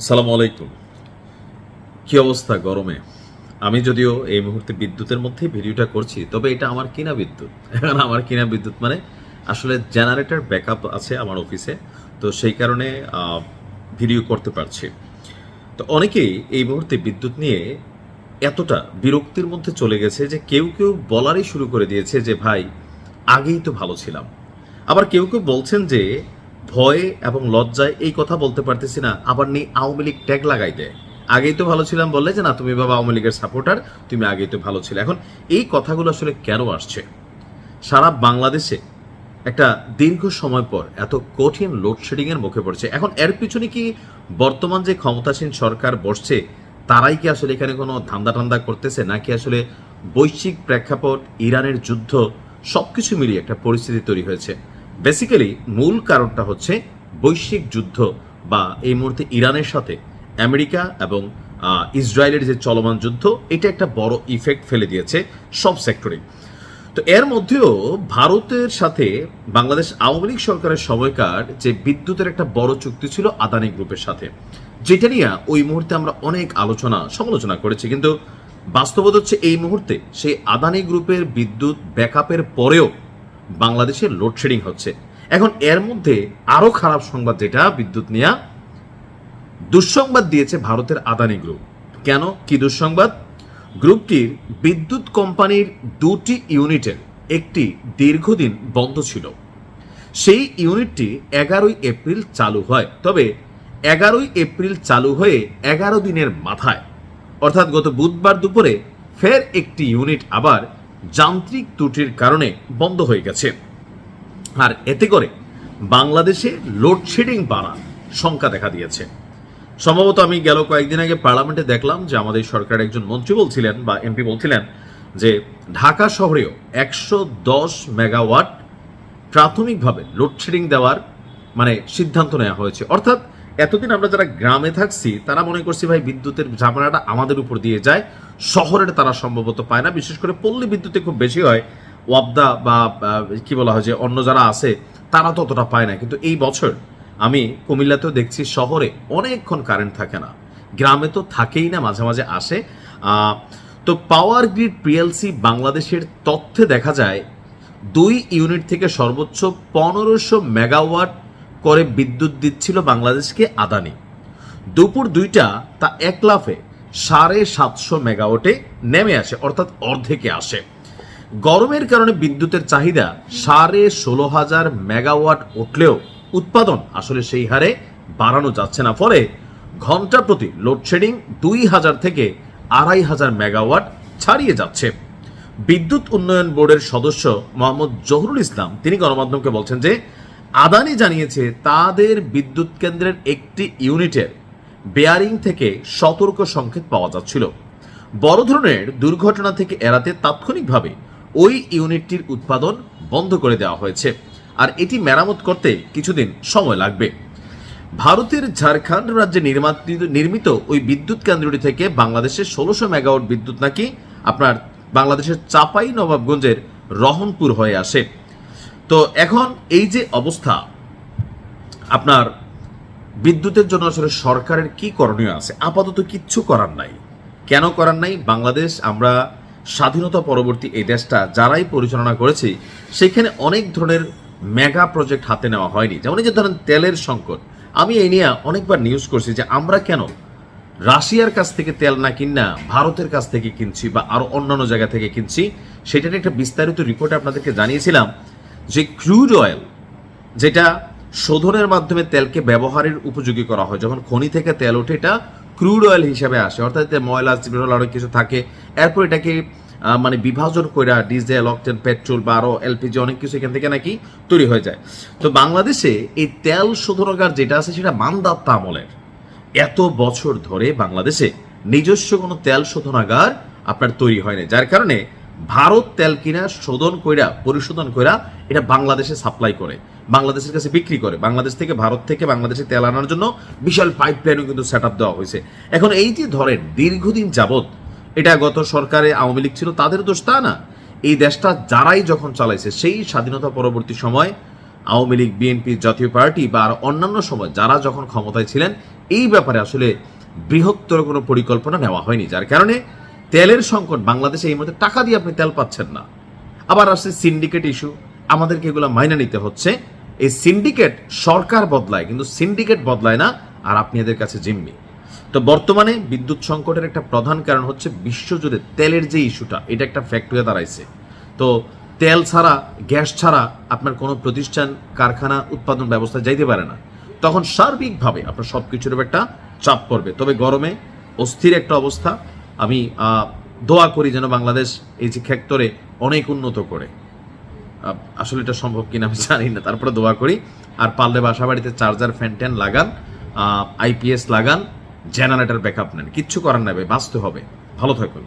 আসসালামু আলাইকুম। কি অবস্থা গরমে? আমি যদিও এই মুহূর্তে বিদ্যুতের মধ্যেই ভিডিওটা করছি, তবে এটা আমার কিনা বিদ্যুৎ। এখন আমার কিনা বিদ্যুৎ মানে আসলে জেনারেটর ব্যাকআপ আছে আমার অফিসে, তো সেই কারণে ভিডিও করতে পারছি। তো অনেকেই এই মুহূর্তে বিদ্যুৎ নিয়ে এতটা বিরক্তির মধ্যে চলে গেছে যে কেউ কেউ বলারই শুরু করে দিয়েছে যে ভাই আগেই তো ভালো ছিলাম। আবার কেউ কেউ বলছেন যে ভয়ে এবং লজ্জায় এই কথা বলতে পারতেছি না, আবার নেই আওয়ামী লীগ ট্যাগ লাগাই দেয়। আগেই তো ভালো ছিলাম বললে যে না তুমি বাবা আওয়ামী লীগের সাপোর্টার, তুমি আগেই তো ভালো ছিলে। এখন এই কথাগুলো আসলে কেন আসছে? সারা বাংলাদেশে একটা দীর্ঘ সময় পর এত কঠিন লোডশেডিং এর মুখে পড়ছে। এখন এর পিছনে কি বর্তমান যে ক্ষমতাসীন সরকার বসছে তারাই কি আসলে এখানে কোনো ধান্দা টান্দা করতেছে, নাকি আসলে বৈশ্বিক প্রেক্ষাপট, ইরানের যুদ্ধ, সবকিছু মিলিয়ে একটা পরিস্থিতি তৈরি হয়েছে? বেসিক্যালি মূল কারণটা হচ্ছে বৈশ্বিক যুদ্ধ, বা এই মুহূর্তে ইরানের সাথে আমেরিকা এবং ইসরায়েলের যে চলমান যুদ্ধ, এটা একটা বড় ইফেক্ট ফেলে দিয়েছে সব সেক্টরে। তো এর মধ্যেও ভারতের সাথে বাংলাদেশ আওয়ামী লীগ সরকারের সময়কার যে বিদ্যুতের একটা বড় চুক্তি ছিল আদানি গ্রুপের সাথে, যেটা নিয়ে ওই মুহূর্তে আমরা অনেক আলোচনা সমালোচনা করেছি, কিন্তু বাস্তবতা হচ্ছে এই মুহূর্তে সেই আদানি গ্রুপের বিদ্যুৎ ব্যাকআপের পরেও বাংলাদেশে লোডশেডিং হচ্ছে। এখন এর মধ্যে আরো খারাপ সংবাদ, যেটা বিদ্যুৎ নিয়ে দুঃসংবাদ দিয়েছে ভারতের আদানি গ্রুপ। কেন, কি দুঃসংবাদ? গ্রুপটির বিদ্যুৎ কোম্পানির দুটি ইউনিটের একটি দীর্ঘদিন বন্ধ ছিল। সেই ইউনিটটি 11 এপ্রিল চালু হয়, তবে 11 এপ্রিল চালু হয়ে 11 দিনের মাথায় অর্থাৎ গত বুধবার দুপুরে ফের একটি ইউনিট আবার যান্ত্রিক ত্রুটির কারণে বন্ধ হয়ে গেছে। আর এতে করে বাংলাদেশে লোডশেডিং বাড়ার শঙ্কা দেখা দিয়েছে। সম্ভবত আমি গেল কয়েকদিন আগে পার্লামেন্টে দেখলাম যে আমাদের সরকারের একজন মন্ত্রী বলছিলেন বা এমপি বলছিলেন যে ঢাকা শহরেও 110 মেগাওয়াট প্রাথমিকভাবে লোডশেডিং দেওয়ার সিদ্ধান্ত নেওয়া হয়েছে। অর্থাৎ এতদিন আমরা যারা গ্রামে থাকছি তারা মনে করছি ভাই বিদ্যুতের ঝামেলাটা আমাদের উপর দিয়ে যায়, শহরের তারা সম্ভবত পায় না, বিশেষ করে পল্লী বিদ্যুতে খুব বেশি হয়। ওয়াবদা বা কি বলা হয় যে অন্য যারা আছে তারা তো অতটা পায় না। কিন্তু এই বছর আমি কুমিল্লাতেও দেখছি শহরে অনেকক্ষণ কারেন্ট থাকে না, গ্রামে তো থাকেই না, মাঝে মাঝে আসে। তো পাওয়ার গ্রিড পিএলসি বাংলাদেশের তথ্যে দেখা যায় 2 ইউনিট থেকে সর্বোচ্চ 1500 মেগাওয়াট করে বিদ্যুৎ দিচ্ছিল বাংলাদেশকে আদানি। দুপুর 2টা তা এক লাফে 750 মেগাওয়াটে নেমে আসে, অর্থাৎ অর্ধেকে আসে। গরমের কারণে বিদ্যুতের চাহিদা 16,500 মেগাওয়াট উঠলেও উৎপাদন আসলে সেই হারে বাড়ানো যাচ্ছে না, ফলে ঘন্টা প্রতি লোডশেডিং 2000 থেকে 2500 মেগাওয়াট ছাড়িয়ে যাচ্ছে। বিদ্যুৎ উন্নয়ন বোর্ডের সদস্য মোহাম্মদ জহুরুল ইসলাম তিনি গণমাধ্যমকে বলছেন যে আদানি জানিয়েছে তাদের বিদ্যুৎ কেন্দ্রের একটি ইউনিটের বেয়ারিং থেকে সতর্ক সংকেত পাওয়া যাচ্ছিল। বড় ধরনের দুর্ঘটনা থেকে এড়াতে তাৎক্ষণিকভাবে ওই ইউনিটটির উৎপাদন বন্ধ করে দেওয়া হয়েছে, আর এটি মেরামত করতে কিছুদিন সময় লাগবে। ভারতের ঝাড়খণ্ড রাজ্যে নির্মিত ওই বিদ্যুৎ কেন্দ্রটি থেকে বাংলাদেশের 1600 মেগাওয়াট বিদ্যুৎ নাকি আপনার বাংলাদেশের চাপাই নবাবগঞ্জের রহনপুর হয়ে আসে। তো এখন এই যে অবস্থা, আপনার বিদ্যুতের জন্য আসলে সরকারের কি করণীয় আছে? আপাতত কিচ্ছু করার নাই। কেন করার নাই? বাংলাদেশ, আমরা স্বাধীনতা পরবর্তী এই দেশটা যারাই পরিচালনা করেছি সেখানে অনেক ধরনের মেগা প্রজেক্ট হাতে নেওয়া হয়নি। যেমন এই যে ধরেন তেলের সংকট, আমি এই নিয়ে অনেকবার নিউজ করছি যে আমরা কেন রাশিয়ার কাছ থেকে তেল না কিনা ভারতের কাছ থেকে কিনছি বা আরো অন্যান্য জায়গা থেকে কিনছি। সেটার একটা বিস্তারিত রিপোর্টে আপনাদেরকে জানিয়েছিলাম যে ক্রুড অয়েল, যেটা শোধনের মাধ্যমে তেলকে ব্যবহারের উপযোগী করা হয়, যখন খনি থেকে তেল ওঠে এটা ক্রুড অয়েল হিসাবে আসে, অর্থাৎ ময়লা চিপড়াল আরো কিছু থাকে, এরপর এটাকে বিভাজন করে ডিজেল, অকটেন, পেট্রোল বা আরো এলপিজি অনেক কিছু এখান থেকে নাকি তৈরি হয়ে যায়। তো বাংলাদেশে এই তেল শোধনাগার যেটা আছে সেটা মানদাত্তা আমলের। এত বছর ধরে বাংলাদেশে নিজস্ব কোনো তেল শোধনাগার আপনার তৈরি হয়নি, যার কারণে ভারত তেল কিনা শোধন কইরা পরিশোধন কইরা এটা বাংলাদেশে সাপ্লাই করে, বাংলাদেশের কাছে বিক্রি করে। বাংলাদেশ থেকে ভারত থেকে বাংলাদেশে তেল আনার জন্য বিশাল পাইপলাইনও কিন্তু সেট আপ দেওয়া হয়েছে। এখন এই যে ধরেন দীর্ঘদিন যাবৎ, এটা গত সরকারে আওয়ামী লীগ ছিল তাদের দোষ তা না, এই দেশটা যারাই যখন চালাইছে সেই স্বাধীনতা পরবর্তী সময় আওয়ামী লীগ, বিএনপি, জাতীয় পার্টি বা আর অন্যান্য সময় যারা যখন ক্ষমতায় ছিলেন এই ব্যাপারে আসলে বৃহত্তর কোনো পরিকল্পনা নেওয়া হয়নি, যার কারণে তেলের সংকট বাংলাদেশে এই মুহূর্তে টাকা দিয়ে আপনি তেল পাচ্ছেন না। আবার আসছে সিন্ডিকেট ইস্যু, আমাদেরকে এগুলো মাইনে নিতে হচ্ছে। এই সিন্ডিকেট সরকার বদলায় কিন্তু সিন্ডিকেট বদলায় না, আর আপনি এদের কাছে জিম্মি। তো বর্তমানে বিদ্যুৎ সংকটের একটা প্রধান কারণ হচ্ছে বিশ্বজুড়ে তেলের যে ইস্যুটা, এটা একটা ফ্যাক্ট হয়ে দাঁড়াইছে। তো তেল ছাড়া, গ্যাস ছাড়া আপনার কোনো প্রতিষ্ঠান, কারখানা, উৎপাদন ব্যবস্থা যাইতে পারে না। তখন সার্বিকভাবে আপনার সব কিছুর উপর একটা চাপ পড়বে। তবে গরমে অস্থির একটা অবস্থা। আমি দোয়া করি যেন বাংলাদেশ এই যে ক্ষেত্রে অনেক উন্নত করে। আসলে এটা সম্ভব কিনা আমি জানি না, তারপরে দোয়া করি। আর পারলে বাসা বাড়িতে চার্জার, ফ্যান ট্যান লাগান, আইপিএস লাগান, জেনারেটর ব্যাকআপ নেন, কিচ্ছু করার নেবে, বাঁচতে হবে। ভালো থাকুন।